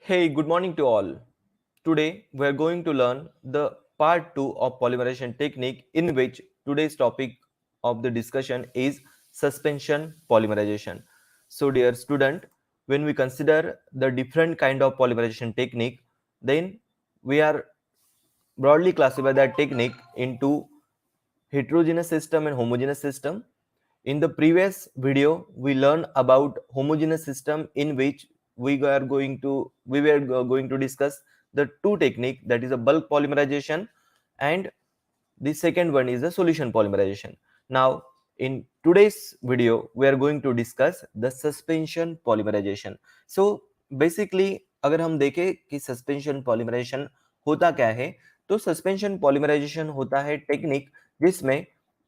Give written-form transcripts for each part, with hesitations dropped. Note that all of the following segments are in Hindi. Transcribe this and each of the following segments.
Hey, good morning to all. Today we are going to learn the part 2 of polymerization technique, in which today's topic of the discussion is suspension polymerization. So dear student, when we consider the different kind of polymerization technique, then we are broadly classify that technique into heterogeneous system and homogeneous system. In the previous video, we learned about homogeneous system, in which we were going to discuss the two technique, that is a bulk polymerization and the second one is the solution polymerization. Now in today's video we are going to discuss the suspension polymerization. So basically अगर हम देखें कि सस्पेंशन पॉलीमराइजेशन होता क्या है, तो सस्पेंशन पॉलीमराइजेशन होता है टेक्निक जिसमें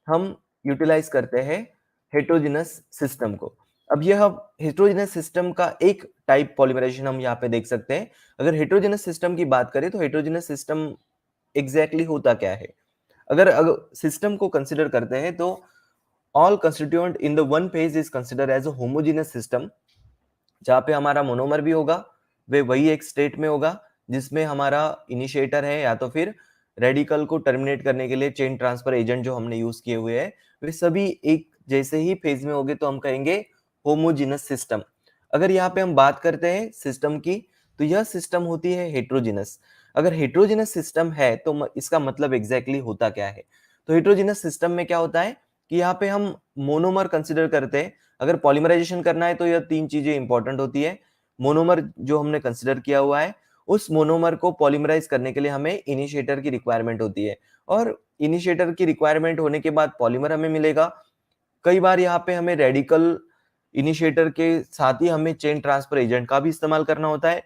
हम यूटिलाइज करते हैं हेटेरोजेनस सिस्टम को. अब यह हेटेरोजेनस सिस्टम का एक टाइप पॉलीमराइजेशन हम यहाँ पे देख सकते हैं. अगर हेटेरोजेनस सिस्टम की बात करें तो हेटेरोजेनस सिस्टम एग्जैक्टली होता क्या है. अगर सिस्टम को कंसिडर करते हैं तो all constituent in the one phase is consider as a homogeneous system, जहां पे हमारा मोनोमर भी होगा, वे वही एक स्टेट में होगा जिसमें हमारा इनिशिएटर है या तो फिर रेडिकल को टर्मिनेट करने के लिए चेन ट्रांसफर एजेंट जो हमने यूज किए हुए हैं, वे सभी एक जैसे ही फेज में होंगे तो हम कहेंगे होमोजेनस सिस्टम. अगर यहाँ पे हम बात करते हैं सिस्टम की, तो यह सिस्टम होती है हेट्रोजिनस. अगर हेट्रोजिनस सिस्टम है तो इसका मतलब एग्जैक्टली होता क्या है. तो हेट्रोजिनस सिस्टम में क्या होता है कि यहाँ पे हम मोनोमर कंसिडर करते हैं. अगर पॉलीमराइजेशन करना है तो यह तीन चीजें इंपॉर्टेंट होती है. मोनोमर जो हमने कंसिडर किया हुआ है, उस मोनोमर को पॉलीमराइज करने के लिए हमें इनिशिएटर की रिक्वायरमेंट होती है, और इनिशिएटर की रिक्वायरमेंट होने के बाद पॉलीमर हमें मिलेगा. कई बार यहाँ पे हमें रेडिकल इनिशिएटर के साथ ही हमें चेन ट्रांसफर एजेंट का भी इस्तेमाल करना होता है.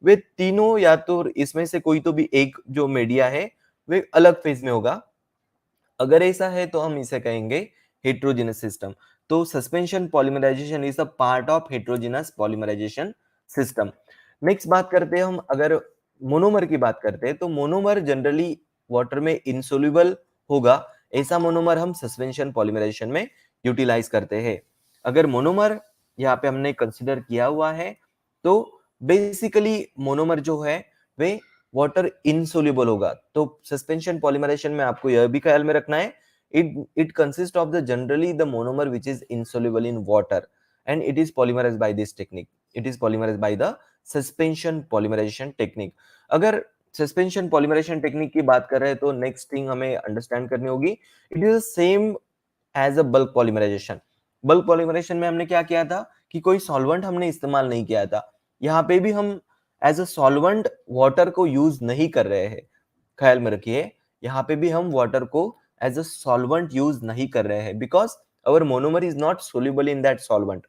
वे तीनों या तो इसमें से कोई तो भी एक जो मीडिया है वे अलग फेज में होगा. अगर ऐसा है तो हम इसे कहेंगे हेट्रोजेनस सिस्टम. तो suspension polymerization is a part of heterogeneous polymerization system. Next बात करते हैं हम, अगर मोनोमर की बात करते हैं तो मोनोमर जनरली वाटर में इनसोल्यूबल होगा. ऐसा मोनोमर हम सस्पेंशन पॉलीमराइजेशन में यूटिलाइज करते हैं. अगर मोनोमर यहाँ पे हमने कंसिडर किया हुआ है तो बेसिकली मोनोमर जो है वे वाटर इनसोल्यूबल होगा. तो सस्पेंशन पॉलीमराइजेशन में आपको यह भी ख्याल में रखना है, it consists of the generally the monomer which is insoluble in water, and it is polymerized by this technique. It is polymerized by the suspension polymerization technique. अगर सस्पेंशन पॉलीमराइजेशन टेक्निक की बात कर रहे हैं तो नेक्स्ट थिंग हमें अंडरस्टैंड करनी होगी, it is same as a bulk polymerization. Bulk polymerization में हमने क्या किया था कि कोई सॉल्वेंट हमने इस्तेमाल नहीं किया था. यहाँ पे भी हम एज अ सॉल्वेंट वाटर को यूज नहीं कर रहे हैं. ख्याल में रखिए, यहाँ पे भी हम वाटर को एज अ सॉल्वेंट यूज नहीं कर रहे हैं, because our monomer is not soluble in that solvent.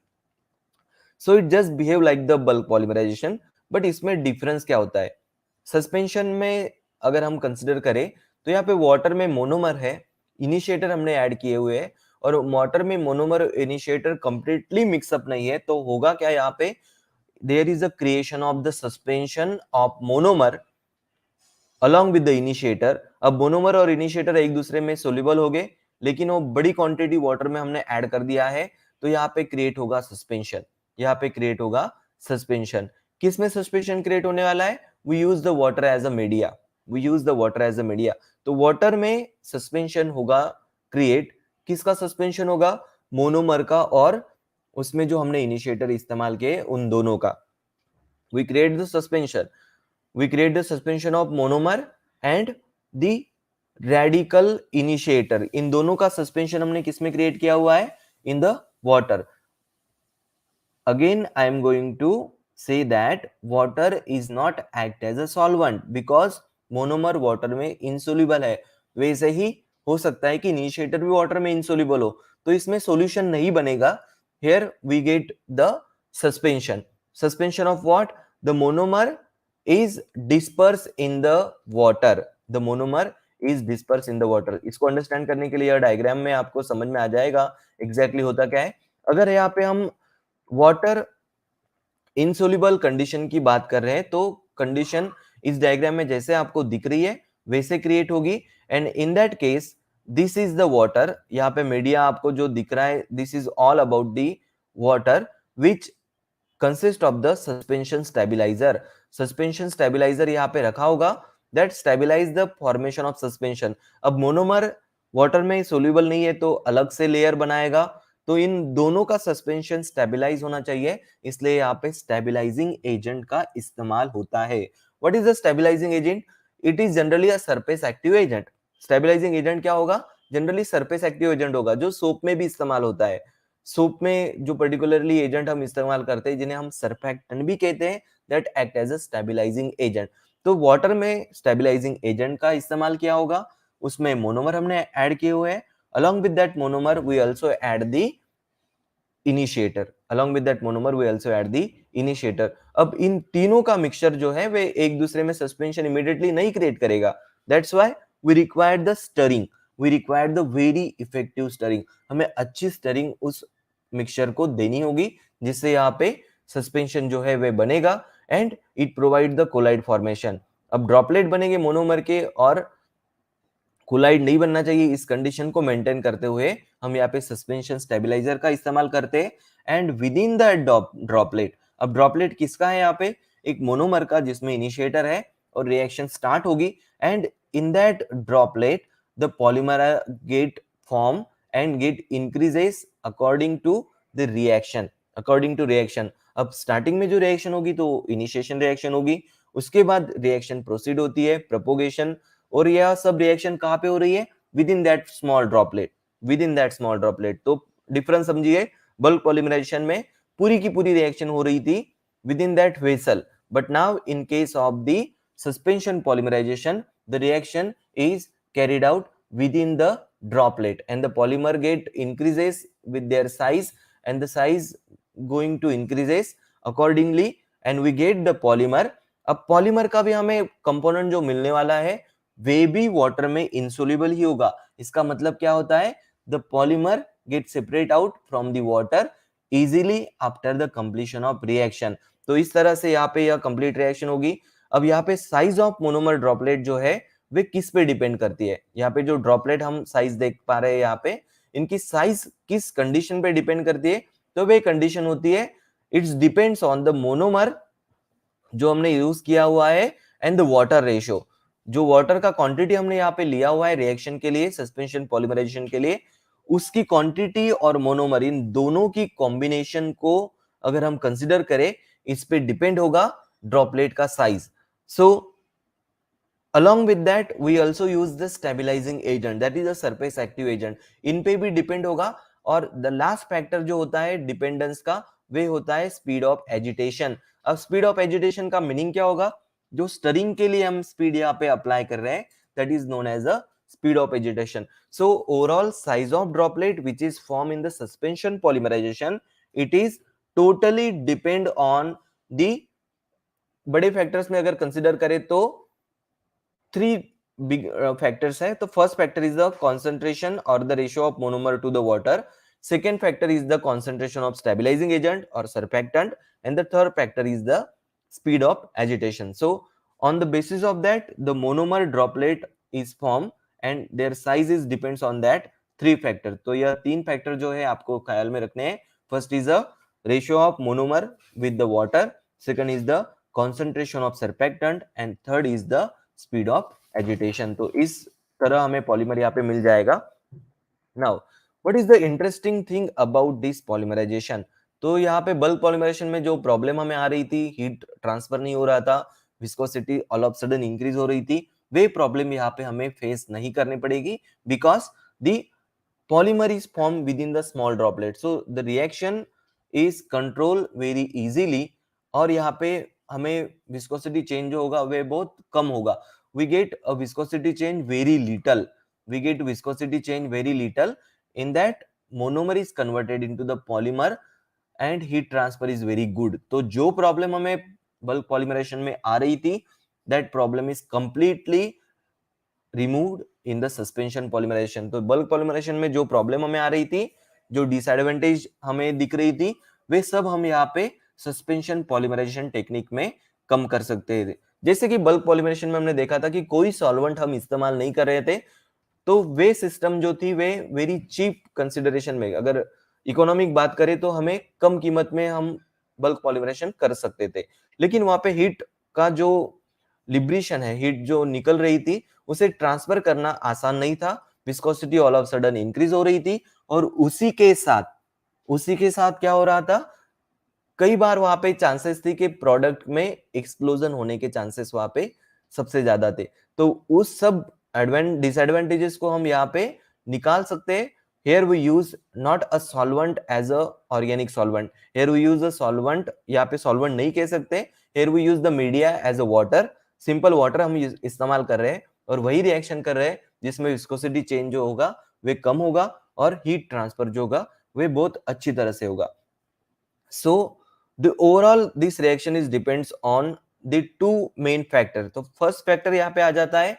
So it just behave like the bulk polymerization. But इसमें डिफरेंस क्या होता है, सस्पेंशन में अगर हम कंसिडर करें तो यहाँ पे वाटर में मोनोमर है, इनिशिएटर हमने ऐड किए हुए हैं, और वाटर में मोनोमर इनिशिएटर कंप्लीटली मिक्सअप नहीं है, तो होगा क्या यहाँ पे, there is a creation of the suspension of monomer along with the initiator. अब मोनोमर और इनिशिएटर एक दूसरे में सोल्यूबल हो गए, लेकिन वो बड़ी क्वांटिटी वाटर में हमने ऐड कर दिया है, तो यहाँ पे क्रिएट होगा सस्पेंशन. यहाँ पे क्रिएट होगा सस्पेंशन. किसमें सस्पेंशन क्रिएट होने वाला है, we use the water as a media. We use the water as a media. तो वाटर में सस्पेंशन होगा क्रिएट. किसका सस्पेंशन होगा, मोनोमर का और उसमें जो हमने इनिशिएटर इस्तेमाल किए उन दोनों का. We create the suspension. We create the suspension of monomer and the radical initiator. इन दोनों का सस्पेंशन हमने किसमें क्रिएट किया हुआ है, in the water. Again I am going to say that water is not act as a solvent because monomer water में insoluble है. वैसे ही हो सकता है कि इनिशिएटर भी वाटर में insoluble हो, तो इसमें सॉल्यूशन नहीं बनेगा. Here we get the suspension. Suspension of what? The monomer is dispersed in the water. The monomer is dispersed in the water. इसको अंडरस्टैंड करने के लिए यह डायग्राम में आपको समझ में आ जाएगा एग्जैक्टली होता क्या है. अगर यहाँ पे हम वाटर इनसोल्यूबल कंडीशन की बात कर रहे हैं तो कंडीशन इस डायग्राम में जैसे आपको दिख रही है वैसे क्रिएट होगी. And in that case this is the water. यहाँ पे मीडिया आपको जो दिख रहा है, this is all about the water which consist of the suspension stabilizer. Suspension stabilizer यहाँ पे रखा होगा that stabilize the formation of suspension. अब मोनोमर वाटर में सोल्यूबल नहीं है तो अलग से लेयर बनाएगा, तो इन दोनों का सस्पेंशन स्टेबलाइज होना चाहिए, इसलिए यहाँ पे स्टेबलाइजिंग एजेंट का इस्तेमाल होता है। What is the stabilizing agent? It is generally a surface active agent. Stabilizing agent क्या होगा? जनरली सरफेस एक्टिव एजेंट होगा, जो सोप में भी इस्तेमाल होता है। सोप में जो पर्टिकुलरली एजेंट हम इस्तेमाल करते हैं जिन्हें हम सरफेक्टेंट भी कहते हैं, that act as a stabilizing agent. तो वाटर में स्टेबलाइजिंग एजेंट का इस्तेमाल किया होगा, उसमें मोनोमर हमने ऐड किए हुए हैं। along with that monomer we also add the initiator। along with that monomer we also add the initiator। अब इन तीनों का मिक्सचर जो है वे एक दूसरे में सस्पेंशन इमीडिएटली नहीं क्रिएट करेगा, that's why we require the stirring, we require the very effective stirring. हमें अच्छी स्टरिंग उस मिक्सचर को देनी होगी जिससे यहाँ पे सस्पेंशन जो है वे बनेगा and it provide the colloid formation. अब ड्रॉपलेट बनेंगे मोनोमर के और कोलाइड नहीं बनना चाहिए, इस कंडीशन को मेंटेन करते हुए हम यहाँ पे सस्पेंशन स्टेबलाइजर का इस्तेमाल करते हैं। And with in the droplet, अब ड्रॉपलेट किसका है यहाँ पे? एक मोनोमर का जिसमें इनिशिएटर है और रिएक्शन स्टार्ट होगी and in that droplet the polymer get form and get increases according to the reaction, according to reaction. अब स्टार्टिंग में जो रिएक्शन होगी तो इनिशिएशन रिएक्शन होगी, उसके बाद रिएक्शन प्रोसीड होती है प्रोपोगेशन, और यह सब रिएक्शन कहां पे हो रही है? Within that small droplet, within that small droplet. तो डिफरेंस समझिए, बल्क पॉलीमराइजेशन में पूरी की पूरी रिएक्शन हो रही थी within that vessel, but now in case of the suspension polymerization the reaction is carried out within the droplet and the polymer get increases with their size and the size going to increases accordingly and we get the polymer। अब पॉलीमर का भी हमें कंपोनेंट जो मिलने वाला है वे भी वाटर में इंसोल्यूबल ही होगा। इसका मतलब क्या होता है? The polymer gate separate out from the water easily after the completion of reaction. तो इस तरह से यहाँ पे यह कंप्लीट रिएक्शन होगी। अब यहाँ पे साइज ऑफ मोनोमर ड्रॉपलेट जो है वे किस पे डिपेंड करती है? यहाँ पे जो ड्रॉपलेट हम साइज देख पा रहे हैं यहाँ पे, इनकी साइज किस कंडीशन पे डिपेंड करती है? तो वे कंडीशन होती है it's depends on the monomer जो हमने यूज किया हुआ है एंड द वाटर रेशियो। जो वाटर का क्वांटिटी हमने यहाँ पे लिया हुआ है रिएक्शन के लिए, सस्पेंशन पॉलीमराइजेशन के लिए, उसकी क्वांटिटी और मोनोमर इन दोनों की कॉम्बिनेशन को अगर हम कंसिडर करें, इस पे डिपेंड होगा ड्रॉपलेट का size. So along with that we also use the stabilizing agent, that is a surface active agent। इन पे भी डिपेंड होगा। और द लास्ट फैक्टर जो होता है डिपेंडेंस का, वे होता है स्पीड ऑफ एजिटेशन। अब स्पीड ऑफ एजिटेशन का मीनिंग क्या होगा? जो स्टरिंग के लिए हम स्पीड यहाँ पे अप्लाई कर रहे हैं that is known as a speed of agitation. So overall size of droplet which is form in the suspension polymerization, it is totally depend on the, बड़े फैक्टर्स में अगर कंसिडर करें तो three big factors है। तो first factor is the concentration or the ratio of monomer to the water, second factor is the concentration of stabilizing agent or surfactant, and the third factor is the speed of agitation। So on the basis of that the monomer droplet is formed and their size is depends on that three factor। तो यह तीन फैक्टर जो है आपको ख्याल में रखने हैं। First is the ratio of monomer with the water, second is the concentration of surfactant, and third is the speed of agitation. तो इस तरह हमें पॉलीमर यहाँ पे मिल जाएगा। Now what is the interesting thing about this polymerization? तो यहाँ पे बल्क पॉलीमराइजेशन में जो प्रॉब्लम हमें आ रही थी, हीट ट्रांसफर नहीं हो रहा था, viscosity all of sudden increase हो रही थी, वे प्रॉब्लम यहाँ पे हमें फेस नहीं करनी पड़ेगी because the polymer is formed within the small droplet, so the reaction is controlled very easily। और यहाँ पे हमें viscosity change जो होगा वे बहुत कम होगा। we get a viscosity change very little, we get viscosity change very little in that monomer is converted into the polymer and heat transfer is very good। तो जो प्रॉब्लम हमें बल्क पॉलीमराइजेशन में आ रही थी that problem is completely removed in the suspension polymerization. तो बल्क पॉलीमराइजेशन में जो प्रॉब्लम हमें आ रही थी, जो डिसएडवांटेज हमें दिख रही थी, वे सब हम यहाँ पे सस्पेंशन पॉलीमराइजेशन टेक्निक में कम कर सकते थे। जैसे कि बल्क पॉलीमराइजेशन में हमने देखा था कि कोई सॉल्वेंट हम इस्तेमाल नहीं कर रहे थे, तो वे सिस्टम जो थी वे वेरी चीप कंसिडरेशन में, अगर इकोनॉमिक बात करें तो हमें कम कीमत में हम बल्क पॉलीमराइजेशन कर सकते थे, लेकिन वहां पे हीट का जो लिब्रेशन है, हीट जो निकल रही थी उसे ट्रांसफर करना आसान नहीं था, viscosity all of sudden increase हो रही थी, और उसी के साथ क्या हो रहा था, कई बार वहां पे चांसेस थी कि प्रोडक्ट में एक्सप्लोजन होने के चांसेस वहां पे सबसे ज्यादा थे। तो उस सब डिसएडवांटेजेस को हम यहाँ पे निकाल सकते हैं। Here we use not a solvent as a organic solvent, here we use a solvent, यहाँ पे सॉल्वेंट नहीं कह सकते, here we use the media as a water, simple water हम इस्तेमाल कर रहे हैं, और वही रिएक्शन कर रहे हैं जिसमें विस्कोसिटी चेंज जो होगा वे कम होगा, और हीट ट्रांसफर जो होगा वे बहुत अच्छी तरह से होगा। So the overall this reaction is depends on the two main factor. तो first factor यहाँ पे आ जाता है,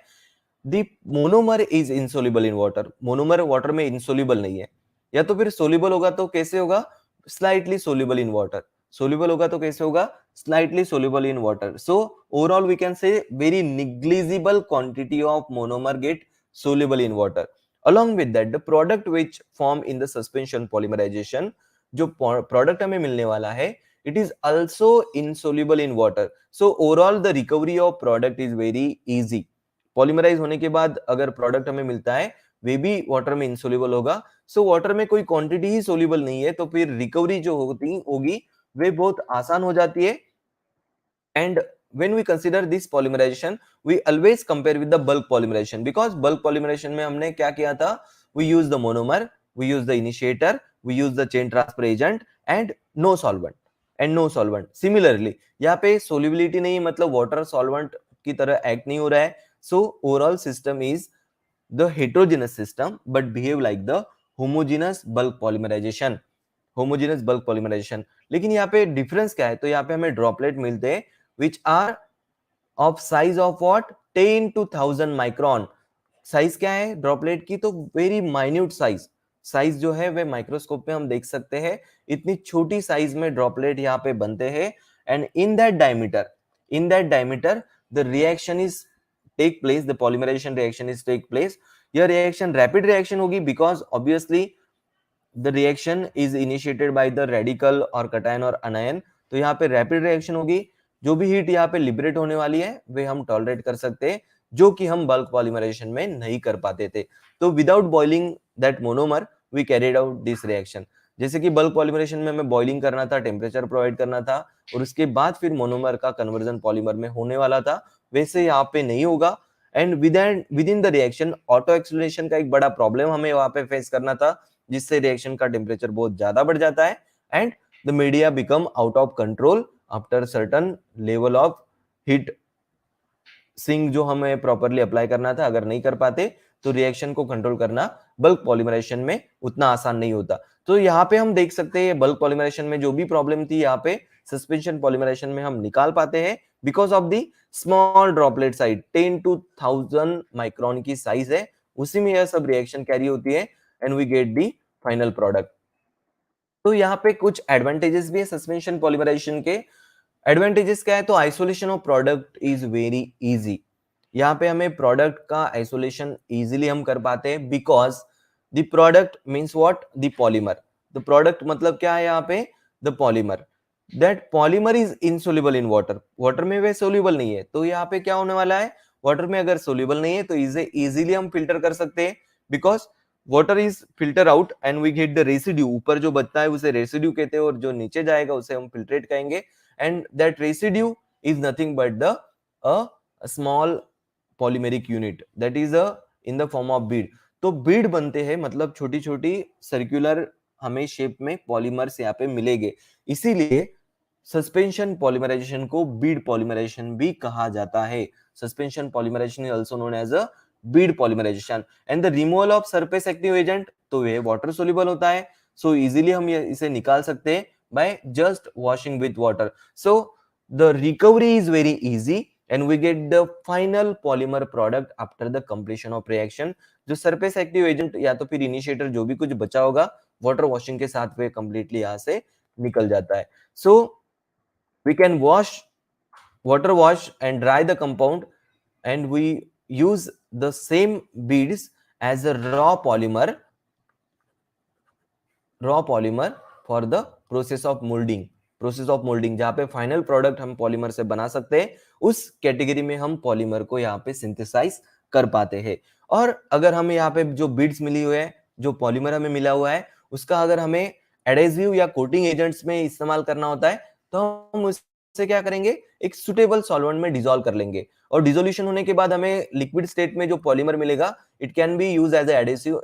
the monomer is insoluble in water. monomer water में insoluble नहीं है, या तो फिर soluble होगा तो कैसे होगा, slightly soluble in water. soluble होगा तो कैसे होगा, slightly soluble in water. So overall we can say very negligible quantity of monomer get soluble in water. Along with that, the product which form in the suspension polymerization, जो प्रोडक्ट हमें मिलने वाला है, it is also insoluble in water. So overall the recovery of product is very easy. Polymerize होने के बाद अगर प्रोडक्ट हमें मिलता है वे भी वाटर में इनसोल्यूबल होगा। सो वाटर में कोई क्वांटिटी ही सोल्यूबल नहीं है, तो फिर रिकवरी जो होगी वे बहुत आसान हो जाती है। And when we consider this polymerization, we always compare with the bulk polymerization, because bulk polymerization में हमने क्या किया था, we use the monomer, we use the initiator, we use the chain transfer agent and no solvent similarly यहाँ पे solubility नहीं, मतलब water solvent की तरह act नहीं हो रहा है। So overall system is the heterogeneous system but behave like the homogeneous bulk polymerization, लेकिन यहाँ पे डिफरेंस क्या है, तो यहाँ पे हमें ड्रॉपलेट मिलते हैं which are of size of what 10 to 1000 micron. Size क्या है ड्रॉपलेट की, तो वेरी माइन्यूट साइज जो है वे माइक्रोस्कोप पे हम देख सकते हैं, इतनी छोटी साइज में ड्रॉपलेट यहाँ पे बनते हैं। And in that diameter the reaction is take place, the polymerization reaction is take place. यह रिएक्शन रैपिड रिएक्शन होगी, because obviously the reaction is initiated by the radical और cation और anion। तो यहाँ पे रैपिड रिएक्शन होगी, जो भी हीट यहाँ पे लिबरेट होने वाली है वे हम टॉलरेट कर सकते हैं, जो कि हम बल्क पॉलीमराइजेशन में नहीं कर पाते थे। तो without boiling that monomer we carried out this reaction. जैसे कि बल्क पॉलीमराइजेशन में हमें बॉइलिंग करना था, टेम्परेचर प्रोवाइड करना था, और उसके बाद फिर मोनोमर का कन्वर्जन पॉलीमर में होने वाला था, वैसे यहाँ पे नहीं होगा। And with in the reaction auto acceleration का एक बड़ा प्रॉब्लम हमें वहां पे फेस करना था, जिससे रिएक्शन का टेम्परेचर बहुत ज्यादा बढ़ जाता है and the media become out of control after certain level of heat sink जो हमें प्रॉपरली अप्लाई करना था, अगर नहीं कर पाते तो रिएक्शन को कंट्रोल करना बल्क पॉलीमराइजेशन में उतना आसान नहीं होता। तो यहाँ पे हम देख सकते हैं बल्क पॉलीमराइजेशन में जो भी प्रॉब्लम थी यहाँ पे सस्पेंशन पॉलीमराइजेशन में हम निकाल पाते हैं, because of the small droplet size 10 to 1000 micron की साइज है, उसी में यह सब रिएक्शन कैरी होती है and we get the final product. तो यहाँ पे कुछ एडवांटेजेस भी है सस्पेंशन पॉलीमराइजेशन के। एडवांटेजेस क्या है, तो isolation of product is very easy. यहाँ पे हमें प्रोडक्ट का आइसोलेशन इजीली हम कर पाते हैं, because the product means what, the polymer. The product मतलब क्या है यहाँ पे, the polymer. That polymer is insoluble in water, water में वे सोल्यूबल नहीं है। तो यहाँ पे क्या होने वाला है, वाटर में अगर सोल्यूबल नहीं है तो इसे इजीली हम फिल्टर कर सकते हैं, because water is filter out and we get the residue. ऊपर जो बचता है उसे रेसिड्यू कहते हैं, और जो नीचे जाएगा उसे हम फिल्ट्रेट कहेंगे, and that residue is nothing but the a small polymeric unit that is a in the form of bead। तो बीड बनते हैं, मतलब छोटी छोटी सर्कुलर हमें शेप में पॉलीमर्स यहाँ पे मिलेंगे, इसीलिए सस्पेंशन पॉलीमराइजेशन को बीड पॉलीमराइजेशन भी कहा जाता है। Suspension polymerization is also known as a bead polymerization. And the removal of surface active agent, तो ये वाटर सोल्यूबल होता है, सो इजीली हम इसे निकाल सकते हैं by just washing with water। So the recovery is very easy and we get the final polymer product after the completion of reaction। जो surface active agent या तो फिर initiator जो भी कुछ बचा होगा water washing के साथ वे completely यहाँ से निकल जाता है। So we can water wash and dry the compound, and we use the same beads as a raw polymer for the process of molding। Process of moulding, जहाँ पे फाइनल प्रोडक्ट हम पॉलीमर से बना सकते हैं, उस कैटेगरी में हम पॉलीमर को यहाँ पे सिंथेसाइज कर पाते हैं। और अगर हमें यहाँ पे जो बीड्स मिली हुई है, जो पॉलीमर हमें मिला हुआ है, उसका अगर हमें एडेसिव या कोटिंग एजेंट्स में इस्तेमाल करना होता है, तो हम उससे क्या करेंगे, एक सुटेबल सॉल्वेंट में डिसॉल्व कर लेंगे, और डिसोल्यूशन होने के बाद हमें लिक्विड स्टेट में जो पॉलीमर मिलेगा, it can be use as adhesive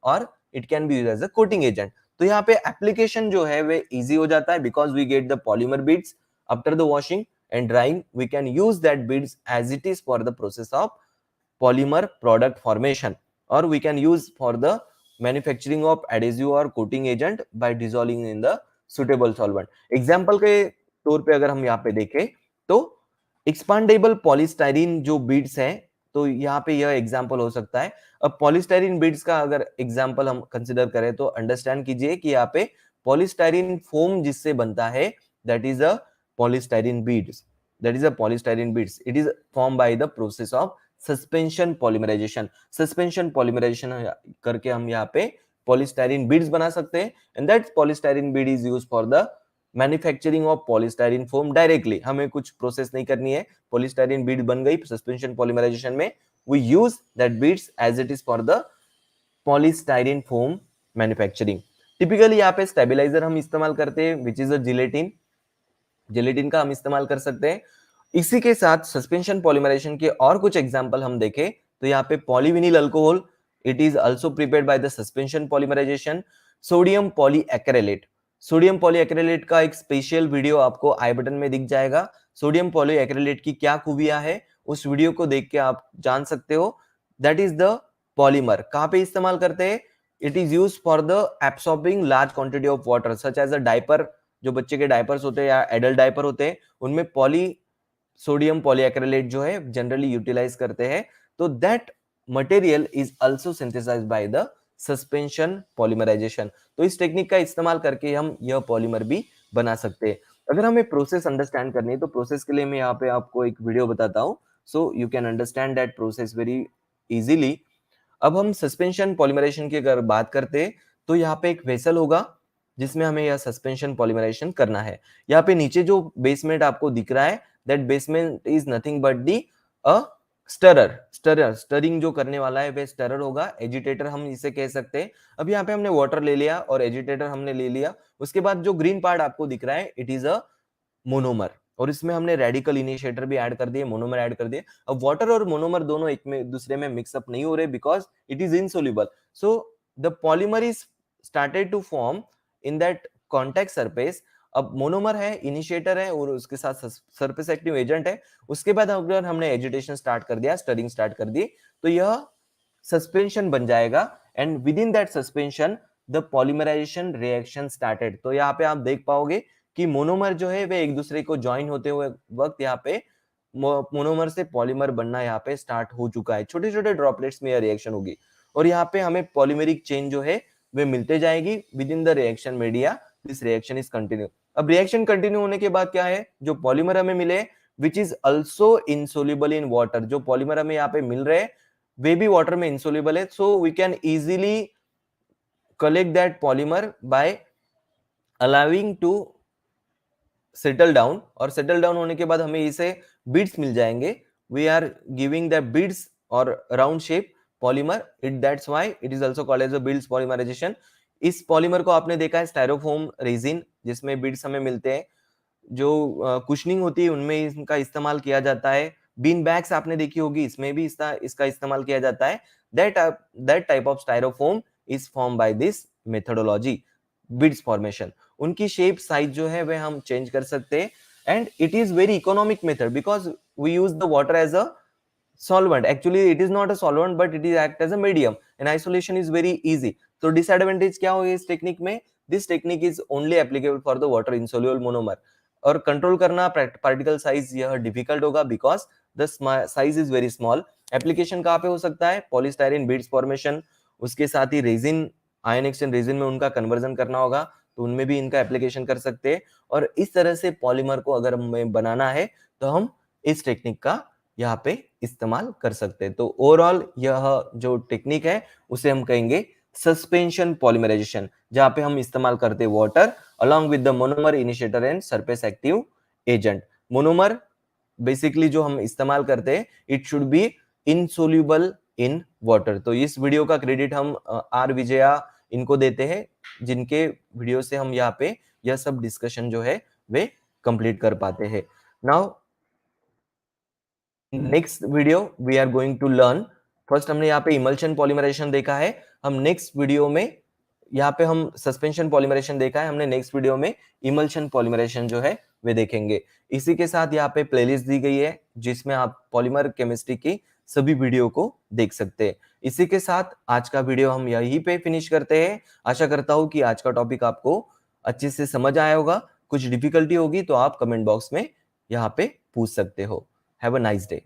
और it can be use as a coating agent. तो यहाँ पे एप्लीकेशन जो है वे इजी हो जाता है, because we get the polymer beads after the washing and drying, we can use that beads as it is for the process of polymer product formation, or we can use for the manufacturing of adhesive or coating agent by dissolving in the suitable solvent। Example के तौर पे अगर हम यहाँ पे देखें तो एक्सपांडेबल पॉलीस्टाइरीन जो बीड्स है, तो यहाँ पे यह एग्जाम्पल हो सकता है। अब पॉलीस्टाइरीन बीड्स का अगर एग्जाम्पल हम कंसिडर करें तो अंडरस्टैंड कीजिए कि यहाँ पे पॉलीस्टाइरीन फोम जिससे बनता है, that is a polystyrene beads, that is a polystyrene beads, it is form by the process of suspension polymerization. Suspension polymerization करके हम यहाँ पे पॉलीस्टाइरीन बीड्स बना सकते हैं, and that polystyrene bead is used for the manufacturing of polystyrene foam directly. हमें कुछ प्रोसेस नहीं करनी है, पॉलीस्टाइरीन बीड बन गई सस्पेंशन पॉलीमराइजेशन में, we use that beads as it is for the polystyrene foam manufacturing. Typically यहाँ पे स्टेबलाइजर हम इस्तेमाल करते हैं, which is a gelatin, gelatin का हम इस्तेमाल कर सकते हैं। इसी के साथ सस्पेंशन पॉलीमराइजेशन के और कुछ एग्जांपल हम देखें तो यहाँ पे polyvinyl alcohol, it is also prepared by the suspension polymerization. Sodium polyacrylate, sodium polyacrylate का एक स्पेशल वीडियो आपको आई बटन में दिख जाएगा। सोडियम पॉलीएक्रेलेट की क्या खूबियां है, उस वीडियो को देख के आप जान सकते हो। दैट इज द पॉलीमर, कहां पे इस्तेमाल करते हैं, it is use for the absorbing large quantity of water such as a diaper, जो बच्चे के डायपर्स होते हैं या एडल्ट डायपर होते हैं, उनमें सोडियम पॉलीएक्रेलेट जो है जनरली यूटिलाइज करते हैं। तो that material is also synthesized by the suspension polymerization. तो इस टेक्निक का इस्तेमाल करके हम यह पॉलीमर भी बना सकते हैं। अगर हमें प्रोसेस अंडरस्टैंड करनी है तो प्रोसेस के लिए मैं यहाँ पे आपको एक वीडियो बताता हूँ, so you can understand that process very easily. अब हम सस्पेंशन पॉलीमराइजेशन की अगर बात करते हैं तो यहाँ पे एक वेसल होगा जिसमें हमें यह सस्पेंशन पॉलीमराइजेशन करना है। यहाँ पे नीचे जो बेसमेंट आपको दिख रहा है, that basement is nothing but the a stirrer, stirring जो करने वाला है वह स्टरर होगा, एजिटेटर हम इसे कह सकते हैं। अब यहाँ पे हमने वाटर ले लिया और एजिटेटर हमने ले लिया, उसके बाद जो ग्रीन पार्ट आपको दिख रहा है, इट इज अ मोनोमर, और इसमें हमने रेडिकल इनिशिएटर भी ऐड कर दिए, मोनोमर ऐड कर दिए। अब वाटर और मोनोमर दोनों एक में दूसरे में मिक्सअप नहीं हो रहे because it is insoluble, so the polymer is started to form in that contact surface. अब मोनोमर है, इनिशिएटर है और उसके साथ सरफेस एक्टिव एजेंट है। उसके बाद अगर हमने एजिटेशन स्टार्ट कर दिया, स्टरिंग स्टार्ट कर दी, तो यह सस्पेंशन बन जाएगा, and within that suspension the polymerization reaction started. तो यहाँ पे आप देख पाओगे कि मोनोमर जो है वे एक दूसरे को ज्वाइन होते हुए वक्त यहाँ पे मोनोमर से पॉलीमर बनना यहाँ पे स्टार्ट हो चुका है। छोटे छोटे ड्रॉपलेट्स में यह रिएक्शन होगी और यहाँ पे हमें पॉलीमेरिक चेन जो है वे मिलते जाएगी with in the reaction media. This reaction is continue. अब रिएक्शन कंटिन्यू होने के बाद क्या है, जो पॉलीमर हमें मिले which is also insoluble in water, जो पॉलीमर हमें यहाँ पे मिल रहे हैं वे भी वाटर में इनसोल्यूबल है, so we can easily collect that polymer by allowing to settle down, और सेटल डाउन होने के बाद हमें इसे बीड्स मिल जाएंगे। We are giving the beads और round shape polymer, it that's why it is also called as a beads polymerization. इस पॉलीमर को आपने देखा है स्टायरोफोम रेजिन जिसमें बीड्स हमें मिलते हैं, जो कुशनिंग होती है उनमें इनका इस्तेमाल किया जाता है। बीन बैग्स आपने देखी होगी, इसमें भी इसका इस्तेमाल किया जाता है। That type of styrofoam is form by this methodology, beads formation. उनकी शेप साइज जो है वह हम चेंज कर सकते हैं, and it is very economic method because we use the water as a solvent. Actually it is not a solvent but it is act as a medium and isolation is very easy. So disadvantage क्या होगी इस टेक्निक में, this technique is only applicable for the water insoluble monomer, और कंट्रोल करना पार्टिकल साइज यह डिफिकल्ट होगा because the size is very small. Application कहाँ पे हो सकता है, पॉलीस्टाइरीन बीड्स फॉर्मेशन, उसके साथ ही रेजिन, आयन एक्सचेंज रेजिन में उनका कन्वर्जन करना होगा तो उनमें भी इनका एप्लीकेशन कर सकते हैं। और इस तरह से पॉलीमर को अगर हमें बनाना है तो हम इस टेक्निक का यहाँ पे इस्तेमाल कर सकते हैं। तो ओवरऑल यह जो टेक्निक है उसे हम कहेंगे सस्पेंशन पॉलीमराइजेशन, जहां पे हम इस्तेमाल करते हैं water along with the monomer initiator and surface active agent. Monomer basically जो हम इस्तेमाल करते हैं, it should be insoluble in water. तो इस वीडियो का क्रेडिट हम आर विजया इनको देते हैं, जिनके वीडियो से हम यहाँ पे यह सब डिस्कशन जो है वे कंप्लीट कर पाते हैं। Now next video we are going to learn, first हमने यहाँ पे इमल्शन पॉलीमराइजेशन देखा है, हम नेक्स्ट वीडियो में यहाँ पे हम सस्पेंशन पॉलीमराइजेशन देखा है, हमने नेक्स्ट वीडियो में इमल्शन पॉलीमराइजेशन जो है वे देखेंगे। इसी के साथ यहाँ पे प्लेलिस्ट दी गई है जिसमें आप पॉलीमर केमिस्ट्री की सभी वीडियो को देख सकते हैं। इसी के साथ आज का वीडियो हम यहीं पे फिनिश करते हैं। आशा करता हूँ कि आज का टॉपिक आपको अच्छे से समझ आया होगा। कुछ डिफिकल्टी होगी तो आप कमेंट बॉक्स में यहाँ पे पूछ सकते हो। Have a nice day.